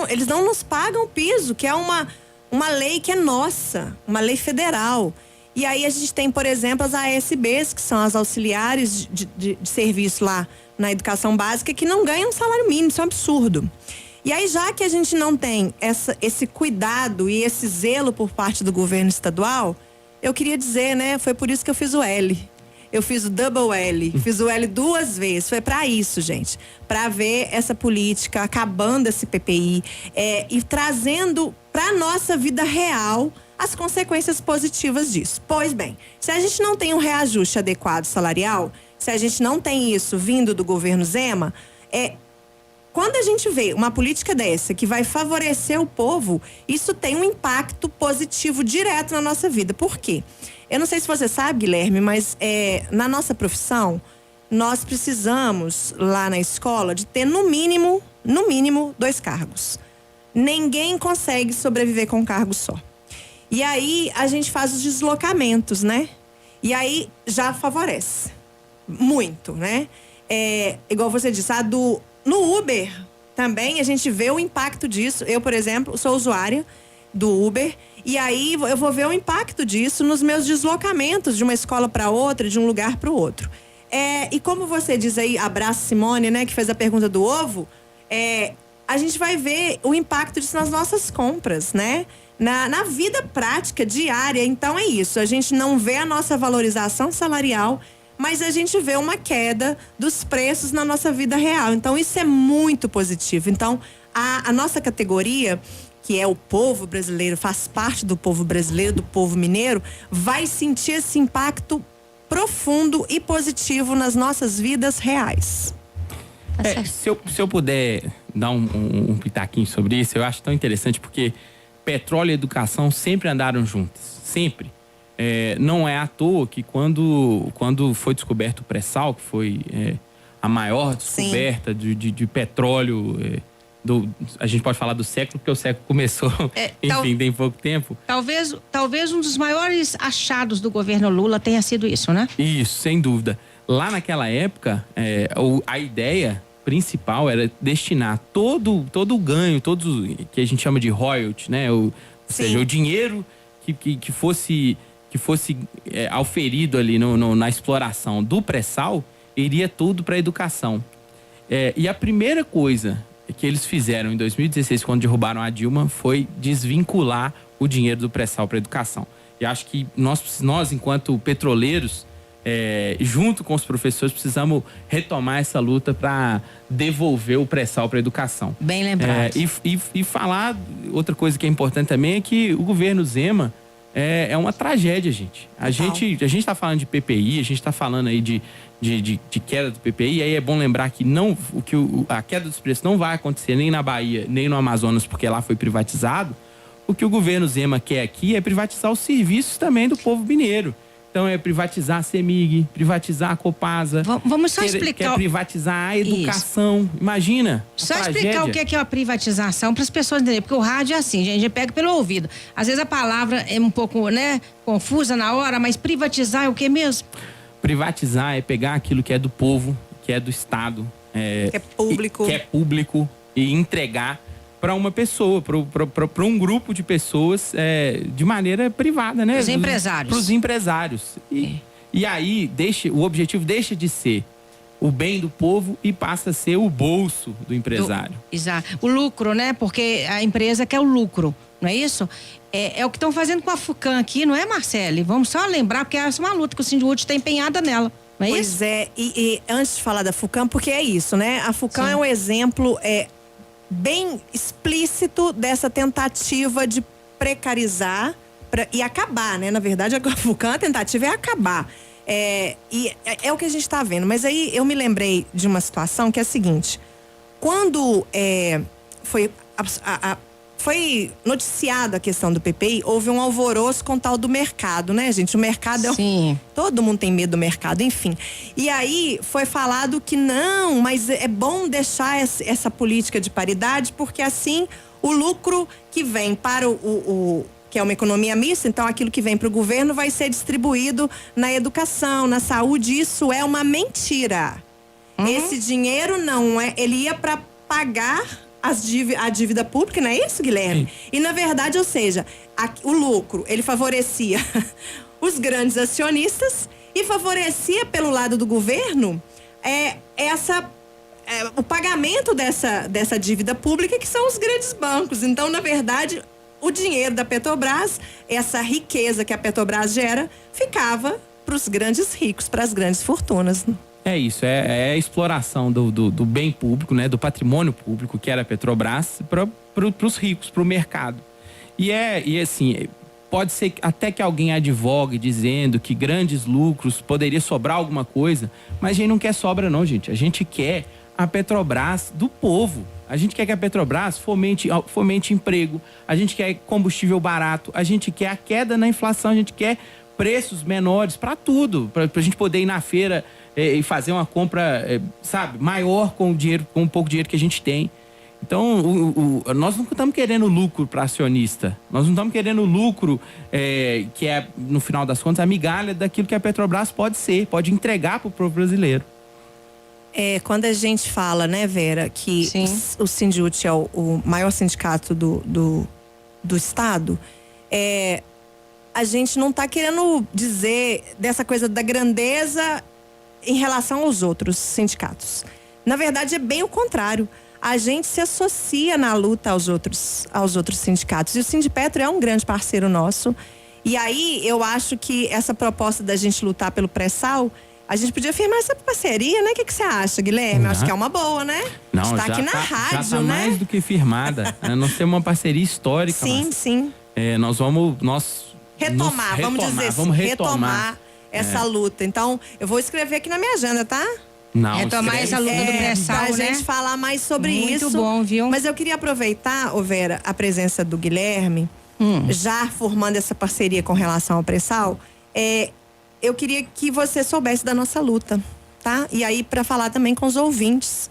Eles não nos pagam o piso, que é uma lei que é nossa, uma lei federal. E aí a gente tem, por exemplo, as ASBs, que são as auxiliares de serviço lá na educação básica, que não ganham salário mínimo, isso é um absurdo. E aí, já que a gente não tem esse cuidado e esse zelo por parte do governo estadual, eu queria dizer, né, foi por isso que eu fiz o L. Eu fiz o double L, fiz o L 2 vezes. Foi para isso, gente. Para ver essa política, acabando esse PPI e trazendo para nossa vida real as consequências positivas disso. Pois bem, se a gente não tem um reajuste adequado salarial, se a gente não tem isso vindo do governo Zema, quando a gente vê uma política dessa que vai favorecer o povo, isso tem um impacto positivo direto na nossa vida. Por quê? Eu não sei se você sabe, Guilherme, mas na nossa profissão, nós precisamos, lá na escola, de ter no mínimo 2 cargos. Ninguém consegue sobreviver com um cargo só. E aí, a gente faz os deslocamentos, né? E aí, já favorece. Muito, né? Igual você disse, no Uber também a gente vê o impacto disso. Eu, por exemplo, sou usuária do Uber. E aí eu vou ver o impacto disso nos meus deslocamentos de uma escola para outra, de um lugar para o outro. E como você diz aí, abraço Simone, né, que fez a pergunta do ovo, a gente vai ver o impacto disso nas nossas compras, né? Na vida prática, diária. Então é isso, a gente não vê a nossa valorização salarial, mas a gente vê uma queda dos preços na nossa vida real. Então isso é muito positivo. Então a nossa categoria, que é o povo brasileiro, faz parte do povo brasileiro, do povo mineiro, vai sentir esse impacto profundo e positivo nas nossas vidas reais. Se eu puder dar um pitaquinho sobre isso, eu acho tão interessante, porque petróleo e educação sempre andaram juntas, sempre. Não é à toa que quando foi descoberto o pré-sal, que foi a maior descoberta de petróleo, a gente pode falar do século, porque o século começou, enfim, tem pouco tempo. Talvez um dos maiores achados do governo Lula tenha sido isso, né? Isso, sem dúvida. Lá naquela época, a ideia principal era destinar todo o ganho, que a gente chama de royalty, né? Ou seja, o dinheiro que fosse auferido ali na exploração do pré-sal, iria tudo para a educação. E a primeira coisa que eles fizeram em 2016, quando derrubaram a Dilma, foi desvincular o dinheiro do pré-sal para a educação. E acho que nós, enquanto petroleiros, junto com os professores, precisamos retomar essa luta para devolver o pré-sal para a educação. Bem lembrado. E falar, outra coisa que é importante também é que o governo Zema é uma tragédia, gente. A gente está falando de PPI, a gente está falando aí de queda do PPI, aí é bom lembrar que a queda dos preços não vai acontecer nem na Bahia, nem no Amazonas, porque lá foi privatizado. O que o governo Zema quer aqui é privatizar os serviços também do povo mineiro. Então é privatizar a CEMIG, privatizar a Copasa. Vamos só explicar. Quer privatizar a educação. Isso. Imagina. Só explicar o que é uma privatização para as pessoas entenderem. Porque o rádio é assim, gente pega pelo ouvido. Às vezes a palavra é um pouco, né, confusa na hora, mas privatizar é o que mesmo? Privatizar é pegar aquilo que é do povo, que é do Estado. Que é público. E entregar para uma pessoa, para um grupo de pessoas de maneira privada, né? Os empresários. Para os empresários. E aí o objetivo deixa de ser o bem do povo e passa a ser o bolso do empresário. Exato. O lucro, né? Porque a empresa quer o lucro, não é isso? É o que estão fazendo com a FUCAM aqui, não é, Marcele? Vamos só lembrar, porque essa é uma luta que o Sindicute está empenhada nela. Não é pois isso? É, e antes de falar da FUCAM, porque é isso, né? A FUCAM é um exemplo bem explícito dessa tentativa de precarizar e acabar, né? Na verdade, a FUCAM, a tentativa é acabar. E é o que a gente está vendo. Mas aí eu me lembrei de uma situação que é a seguinte. Quando foi noticiada a questão do PPI, houve um alvoroço com o tal do mercado, né, gente? O mercado Sim. Todo mundo tem medo do mercado, enfim. E aí foi falado que não, mas é bom deixar essa política de paridade, porque assim o lucro que vem para que é uma economia mista, então aquilo que vem para o governo vai ser distribuído na educação, na saúde. Isso é uma mentira. Esse dinheiro não ele ia para pagar a dívida pública, não é isso, Guilherme? Sim. E na verdade, ou seja, o lucro, ele favorecia os grandes acionistas e favorecia pelo lado do governo o pagamento dessa dívida pública, que são os grandes bancos. Então, na verdade, o dinheiro da Petrobras, essa riqueza que a Petrobras gera, ficava para os grandes ricos, para as grandes fortunas. É isso, é a exploração do bem público, né, do patrimônio público, que era a Petrobras, para os ricos, para o mercado. E assim, pode ser até que alguém advogue dizendo que grandes lucros poderia sobrar alguma coisa, mas a gente não quer sobra não, gente. A gente quer a Petrobras do povo. A gente quer que a Petrobras fomente emprego, a gente quer combustível barato, a gente quer a queda na inflação, a gente quer preços menores para tudo, para a gente poder ir na feira e fazer uma compra, maior com um pouco de dinheiro que a gente tem. Então, nós não estamos querendo lucro para acionista. Nós não estamos querendo lucro que é, no final das contas, a migalha daquilo que a Petrobras pode entregar para o povo brasileiro. Quando a gente fala, né, Vera, que o Sindicute é o maior sindicato do Estado, a gente não está querendo dizer dessa coisa da grandeza em relação aos outros sindicatos. Na verdade, é bem o contrário. A gente se associa na luta aos outros sindicatos. E o Sindipetro é um grande parceiro nosso. E aí, eu acho que essa proposta da gente lutar pelo pré-sal, a gente podia firmar essa parceria, né? O que você acha, Guilherme? Acho que é uma boa, né? Não, está aqui na rádio, já tá né? mais do que firmada. Nós temos uma parceria histórica. Sim. Nós vamos retomar essa luta. Então, eu vou escrever aqui na minha agenda, tá? Não, retomar essa luta do pré-sal, pra né? gente falar mais sobre isso. Muito bom, viu? Mas eu queria aproveitar, Vera, a presença do Guilherme, já formando essa parceria com relação ao pré-sal. Eu queria que você soubesse da nossa luta, tá? E aí, para falar também com os ouvintes.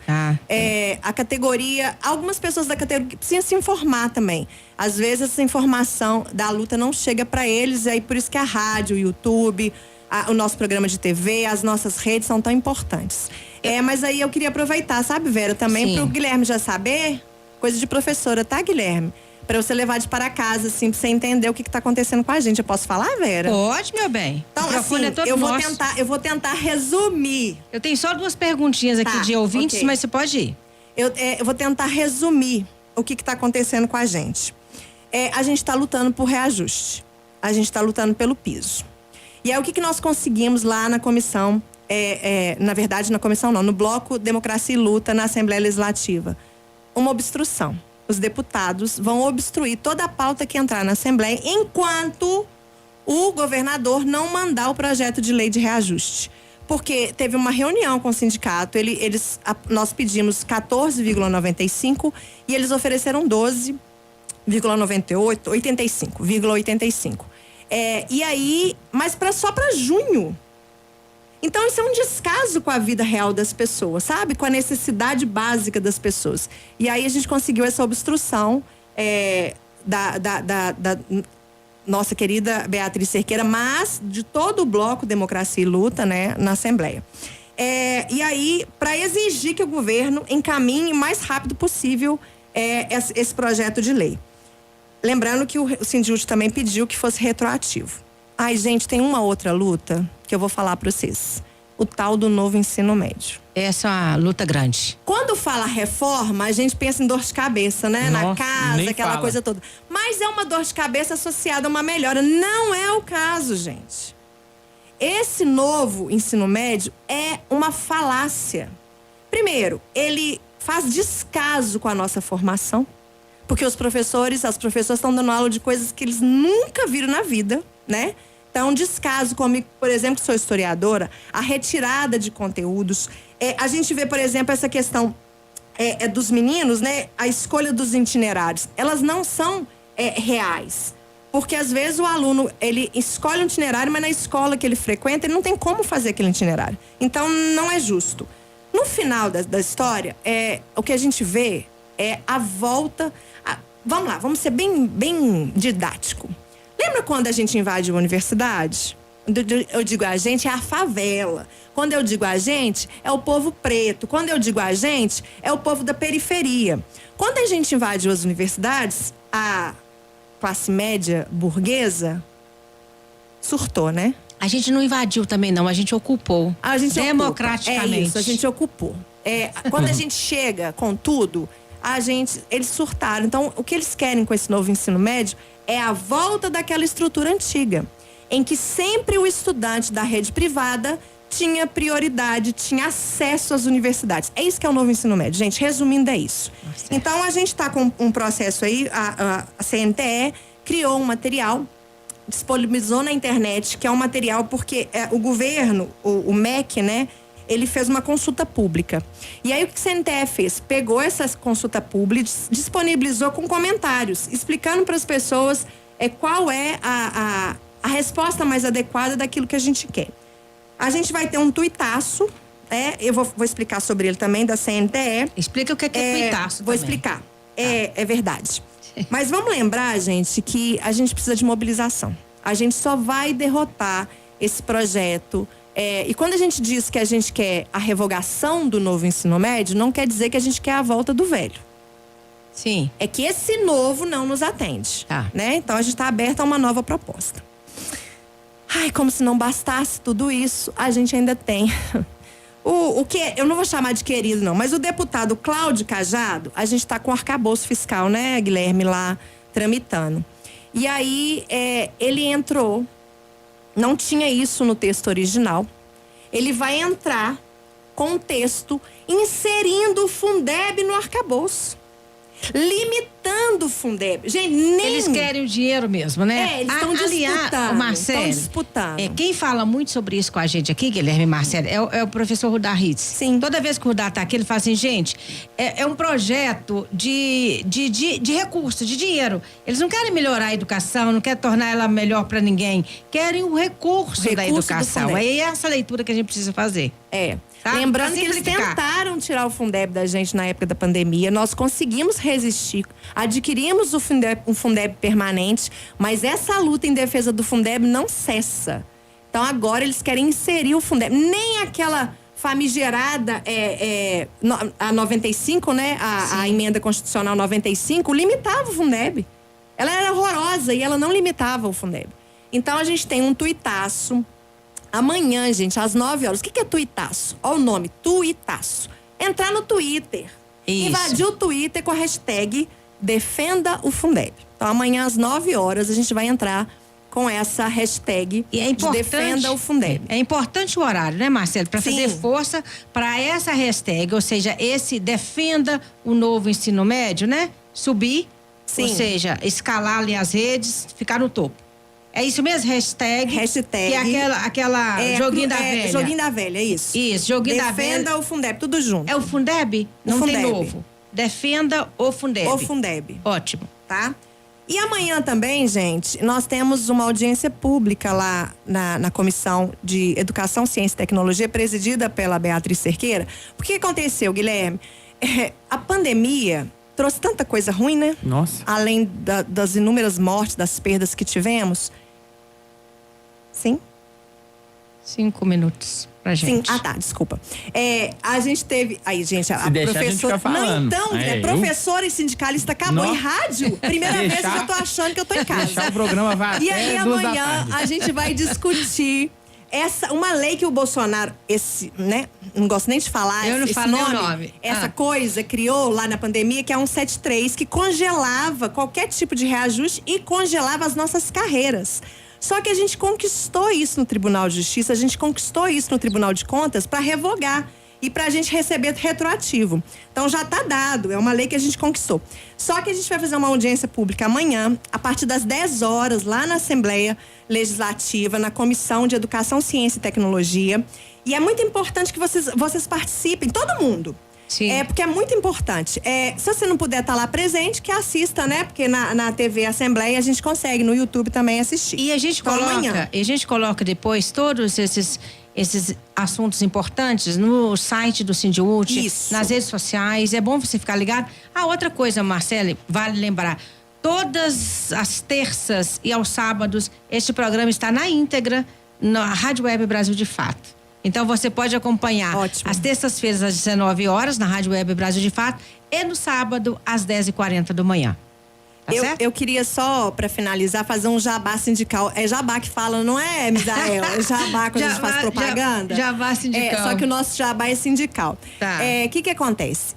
A categoria, algumas pessoas da categoria precisam se informar também. Às vezes essa informação da luta não chega para eles, e aí por isso que a rádio, o YouTube, o nosso programa de TV, as nossas redes são tão importantes. Mas aí eu queria aproveitar, sabe, Vera, também para o Guilherme já saber, coisa de professora, tá, Guilherme? Para você levar de para casa, assim, pra você entender o que tá acontecendo com a gente. Eu posso falar, Vera? Pode, meu bem. Então, o microfone assim, é todo nosso. eu vou tentar resumir. Eu tenho só 2 perguntinhas aqui de ouvintes, ok. mas você pode ir. Eu vou tentar resumir o que tá acontecendo com a gente. A gente tá lutando por reajuste. A gente tá lutando pelo piso. E aí, o que nós conseguimos lá na comissão, na verdade, na comissão não, no bloco Democracia e Luta, na Assembleia Legislativa? Uma obstrução. Os deputados vão obstruir toda a pauta que entrar na Assembleia enquanto o governador não mandar o projeto de lei de reajuste. Porque teve uma reunião com o sindicato, nós pedimos 14,95 e eles ofereceram 12,98, 85,85. E aí, mas só para junho. Então, isso é um descaso com a vida real das pessoas, sabe? Com a necessidade básica das pessoas. E aí a gente conseguiu essa obstrução da nossa querida Beatriz Cerqueira, mas de todo o bloco Democracia e Luta, né, na Assembleia. E aí, para exigir que o governo encaminhe o mais rápido possível esse projeto de lei. Lembrando que o Sindjut também pediu que fosse retroativo. Ai, gente, tem uma outra luta que eu vou falar para vocês. O tal do novo ensino médio. Essa é uma luta grande. Quando fala reforma, a gente pensa em dor de cabeça, né? Nossa, na casa, nem aquela fala. coisa toda. Mas é uma dor de cabeça associada a uma melhora. Não é o caso, gente. Esse novo ensino médio é uma falácia. Primeiro, ele faz descaso com a nossa formação. Porque as professoras estão dando aula de coisas que eles nunca viram na vida, né? Então, descaso comigo, por exemplo, que sou historiadora, a retirada de conteúdos. A gente vê, por exemplo, essa questão dos meninos, né? A escolha dos itinerários. Elas não são reais. Porque, às vezes, o aluno, ele escolhe um itinerário, mas na escola que ele frequenta, ele não tem como fazer aquele itinerário. Então, não é justo. No final da história, o que a gente vê é a volta... Vamos lá, vamos ser bem didático. Lembra quando a gente invadiu a universidade? Eu digo a gente, é a favela. Quando eu digo a gente, é o povo preto. Quando eu digo a gente, é o povo da periferia. Quando a gente invadiu as universidades, a classe média burguesa surtou, né? A gente não invadiu também, não. A gente ocupou. A gente democraticamente. É isso, a gente ocupou. Quando a gente chega com tudo, eles surtaram. Então, o que eles querem com esse novo ensino médio é a volta daquela estrutura antiga, em que sempre o estudante da rede privada tinha prioridade, tinha acesso às universidades. É isso que é o novo ensino médio, gente. Resumindo, é isso. Nossa. Então, a gente está com um processo aí, a CNTE criou um material, disponibilizou na internet, que é um material porque o governo, o MEC, né, ele fez uma consulta pública. E aí o que o CNTE fez? Pegou essa consulta pública, disponibilizou com comentários, explicando para as pessoas qual é a resposta mais adequada daquilo que a gente quer. A gente vai ter um tuitaço, eu vou explicar sobre ele também, da CNTE. Explica o que é tuitaço Vou também. explicar. É verdade. Mas vamos lembrar, gente, que a gente precisa de mobilização. A gente só vai derrotar esse projeto. E quando a gente diz que a gente quer a revogação do novo ensino médio, não quer dizer que a gente quer a volta do velho. Sim. É que esse novo não nos atende. Tá. Né? Então a gente está aberto a uma nova proposta. Ai, como se não bastasse tudo isso, a gente ainda tem o que eu não vou chamar de querido não, mas o deputado Cláudio Cajado, a gente está com o arcabouço fiscal, né, Guilherme, lá tramitando. E aí ele entrou, não tinha isso no texto original. Ele vai entrar com o texto inserindo o Fundeb no arcabouço. Limitando o Fundeb. Gente, Eles querem o dinheiro mesmo, né? Eles estão disputando. Marcelo, Estão disputando. quem fala muito sobre isso com a gente aqui, Guilherme e Marcelo, é o professor Rudá Ritz. Sim. Toda vez que o Rudá tá aqui, ele fala assim, gente, é um projeto de recurso, de dinheiro. Eles não querem melhorar a educação, não querem tornar ela melhor para ninguém. Querem o recurso da educação. É essa leitura que a gente precisa fazer. Tá? Lembrando Pra que eles simplificar. tentaram tirar o Fundeb da gente na época da pandemia. Nós conseguimos resistir. Adquirimos o Fundeb permanente, mas essa luta em defesa do Fundeb não cessa. Então agora eles querem inserir o Fundeb. Nem aquela famigerada a 95, né? A emenda constitucional 95 limitava o Fundeb. Ela era horrorosa e ela não limitava o Fundeb. Então a gente tem um tuitaço. Amanhã, gente, às 9 horas. O que é tuitaço? Olha o nome, tuitaço. Entrar no Twitter. Isso. Invadir o Twitter com a hashtag Defenda o Fundeb. Então, amanhã às 9 horas, a gente vai entrar com essa hashtag E de Defenda o Fundeb. É importante o horário, né, Marcelo? Para Sim. fazer força para essa hashtag, ou seja, esse Defenda o Novo Ensino Médio, né? Subir, Sim. ou seja, escalar ali as redes, ficar no topo. É isso mesmo? Hashtag. Que é aquela joguinho da velha. Joguinho da velha, é isso. Isso, joguinho da velha. Defenda o Fundeb, tudo junto. É o Fundeb? Não Fundeb. tem novo. Defenda o Fundeb. O Fundeb, Ótimo. tá? E amanhã também, gente, nós temos uma audiência pública lá na Comissão de Educação, Ciência e Tecnologia, presidida pela Beatriz Cerqueira. O que aconteceu, Guilherme? A pandemia trouxe tanta coisa ruim, né? Nossa. Além das inúmeras mortes, das perdas que tivemos. Sim? 5 minutos pra gente. Sim. Ah, tá, desculpa. A gente teve. Aí, gente, a Se deixar, a gente professora. fica falando. Não, então, professora e sindicalista acabou Não. em rádio. Primeira vez que eu tô achando que eu tô em casa. Deixar o programa vai E até aí, 2 da amanhã, tarde. a gente vai discutir uma lei que o Bolsonaro, né? Não gosto nem de falar Eu não esse falo nem o nome. nome. Essa Ah. coisa criou lá na pandemia, que é 173, que congelava qualquer tipo de reajuste e congelava as nossas carreiras. Só que a gente conquistou isso no Tribunal de Justiça, a gente conquistou isso no Tribunal de Contas para revogar e para a gente receber retroativo. Então já está dado, é uma lei que a gente conquistou. Só que a gente vai fazer uma audiência pública amanhã, a partir das 10 horas, lá na Assembleia Legislativa, na Comissão de Educação, Ciência e Tecnologia. E é muito importante que vocês participem, todo mundo. Sim. Porque é muito importante. Se você não puder estar lá presente, que assista, né? Porque na TV Assembleia a gente consegue, no YouTube também assistir. E a gente Então, coloca, amanhã. depois todos esses assuntos importantes no site do Sindiúti, Isso. nas redes sociais. É bom você ficar ligado. Outra coisa, Marcele, vale lembrar. Todas as terças e aos sábados, este programa está na íntegra na Rádio Web Brasil de Fato. Então você pode acompanhar Ótimo. às terças-feiras às 19 horas na Rádio Web Brasil de Fato e no sábado às 10h40 da manhã. Tá certo? Eu queria só, para finalizar, fazer um jabá sindical. É jabá que fala, não é, Misael? É jabá quando a gente faz propaganda. Jabá sindical. Só que o nosso jabá é sindical. Tá. O que acontece?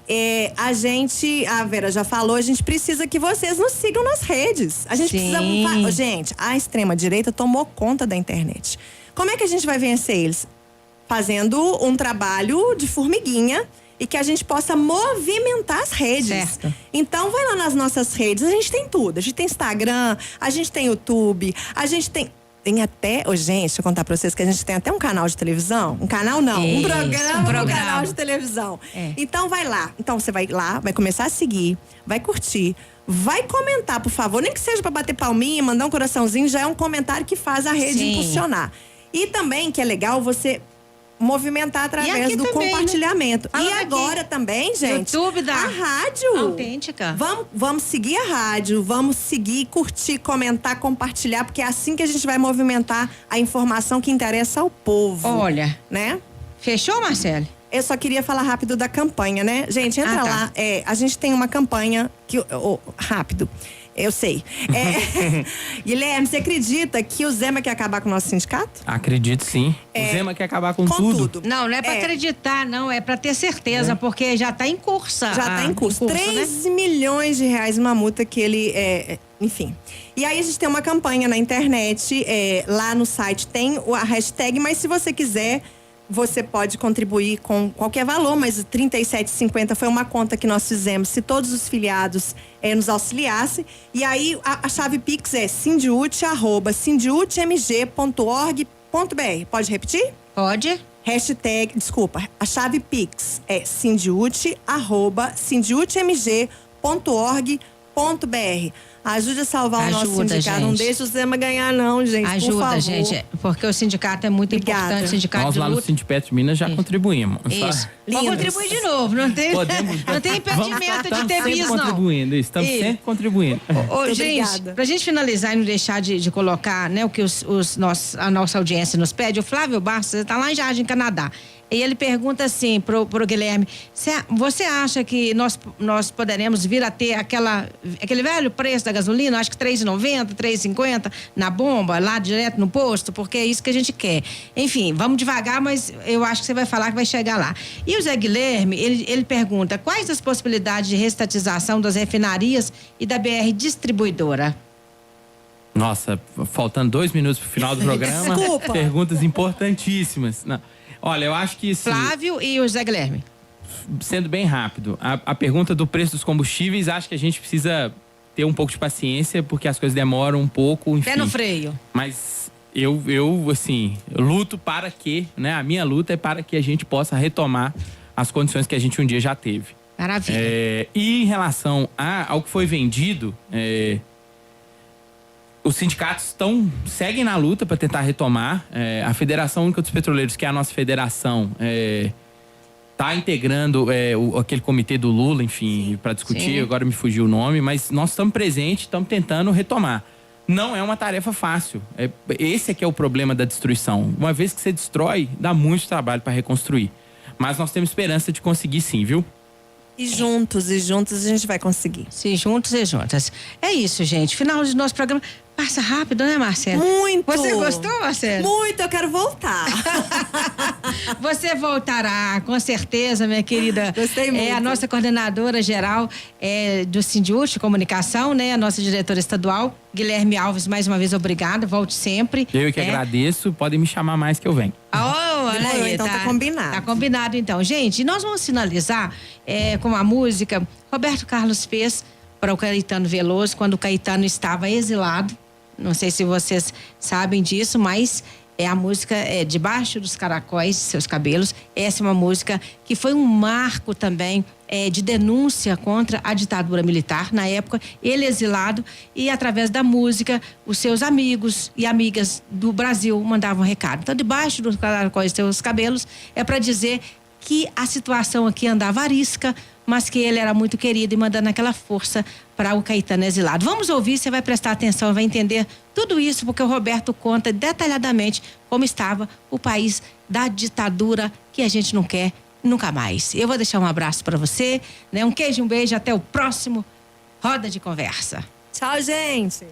A Vera já falou, a gente precisa que vocês nos sigam nas redes. A gente Sim. precisa. Gente, a extrema-direita tomou conta da internet. Como é que a gente vai vencer eles? Fazendo um trabalho de formiguinha e que a gente possa movimentar as redes. Certo. Então, vai lá nas nossas redes. A gente tem tudo. A gente tem Instagram, a gente tem YouTube, a gente tem até... gente, deixa eu contar pra vocês que a gente tem até um canal de televisão. Um canal não, um Isso, programa um no programa. canal de televisão. É. Então, vai lá. Então, você vai lá, vai começar a seguir, vai curtir, vai comentar, por favor. Nem que seja pra bater palminha, mandar um coraçãozinho, já é um comentário que faz a rede Sim. impulsionar. E também, que é legal, você movimentar E através aqui do também, né? compartilhamento. Falando E agora também, gente, YouTube da a rádio. Autêntica. Vamos seguir a rádio, vamos seguir, curtir, comentar, compartilhar, porque é assim que a gente vai movimentar a informação que interessa ao povo. Olha, Né? fechou, Marcele? Eu só queria falar rápido da campanha, né? Gente, entra Ah, tá. lá. A gente tem uma campanha que... rápido. Eu sei. Guilherme, você acredita que o Zema quer acabar com o nosso sindicato? Acredito sim. O Zema quer acabar com tudo. Não é pra acreditar, não. É pra ter certeza, porque já tá em curso. Já está em curso. 3 milhões de reais uma multa que ele... enfim. E aí a gente tem uma campanha na internet, lá no site tem a hashtag, mas se você quiser, você pode contribuir com qualquer valor, mas o R$37,50 foi uma conta que nós fizemos, se todos os filiados nos auxiliassem. E aí a chave Pix é sindiut@sindiutmg.org.br. Pode repetir? Pode? A chave Pix é sindiut@sindiutmg.org.br. Ajude a salvar o nosso Ajuda, sindicato. Não gente. deixa o Zema ganhar, não, gente. por Ajuda, favor. gente. Porque o sindicato é muito Obrigada. importante. O sindicato Nós de lá no luta. Sindipetro de Minas já contribuímos. Isso. Vou Lindos. contribuir de novo. Não tem, não tem impedimento de ter sempre bis, não. contribuindo. Estamos Isso. sempre contribuindo. Ô, Muito gente, obrigada. pra gente finalizar e não deixar de colocar, né, o que a nossa audiência nos pede, o Flávio Bastos está lá em Jardim, Canadá. E ele pergunta assim pro Guilherme: você acha que nós poderemos vir a ter aquele velho preço da gasolina, acho que R$3,90, R$3,50 na bomba, lá direto no posto, porque é isso que a gente quer. Enfim, vamos devagar, mas eu acho que você vai falar que vai chegar lá. E o Zé Guilherme, ele pergunta: quais as possibilidades de restatização das refinarias e da BR distribuidora? Nossa, faltando 2 minutos pro final do programa. Desculpa. Perguntas importantíssimas. Não. Olha, eu acho que assim, Flávio e o Zé Guilherme. sendo bem rápido, a pergunta do preço dos combustíveis, acho que a gente precisa ter um pouco de paciência, porque as coisas demoram um pouco, enfim. Pé no freio. Mas eu luto para que, né? A minha luta é para que a gente possa retomar as condições que a gente um dia já teve. Maravilha. E em relação ao que foi vendido, Os sindicatos seguem na luta para tentar retomar. A Federação Única dos Petroleiros, que é a nossa federação, está integrando aquele comitê do Lula, enfim, para discutir. Sim. Agora me fugiu o nome, mas nós estamos presentes, estamos tentando retomar. Não é uma tarefa fácil. Esse é que é o problema da destruição. Uma vez que você destrói, dá muito trabalho para reconstruir. Mas nós temos esperança de conseguir sim, viu? E juntos a gente vai conseguir. Se juntos e juntas. É isso, gente. Final do nosso programa. Passa rápido, né, Marcela? Muito! Você gostou, Marcela? Muito, eu quero voltar. Você voltará, com certeza, minha querida. Gostei muito. É a nossa coordenadora geral do Sindiúte de Comunicação, né? A nossa diretora estadual, Guilherme Alves, mais uma vez, obrigada. Volte sempre. Eu que agradeço. Podem me chamar mais que eu venho. Olha aí, então tá combinado. Tá combinado, então. Gente, nós vamos finalizar com a música Roberto Carlos fez para o Caetano Veloso, quando o Caetano estava exilado. Não sei se vocês sabem disso, mas a música Debaixo dos Caracóis de Seus Cabelos. Essa é uma música que foi um marco também de denúncia contra a ditadura militar. Na época, ele exilado, e através da música, os seus amigos e amigas do Brasil mandavam recado. Então, Debaixo dos Caracóis de Seus Cabelos é para dizer que a situação aqui andava arisca, mas que ele era muito querido e mandando aquela força para o Caetano exilado. Vamos ouvir, você vai prestar atenção, vai entender tudo isso, porque o Roberto conta detalhadamente como estava o país da ditadura, que a gente não quer nunca mais. Eu vou deixar um abraço para você, né? Um queijo, um beijo, até o próximo Roda de Conversa. Tchau, gente!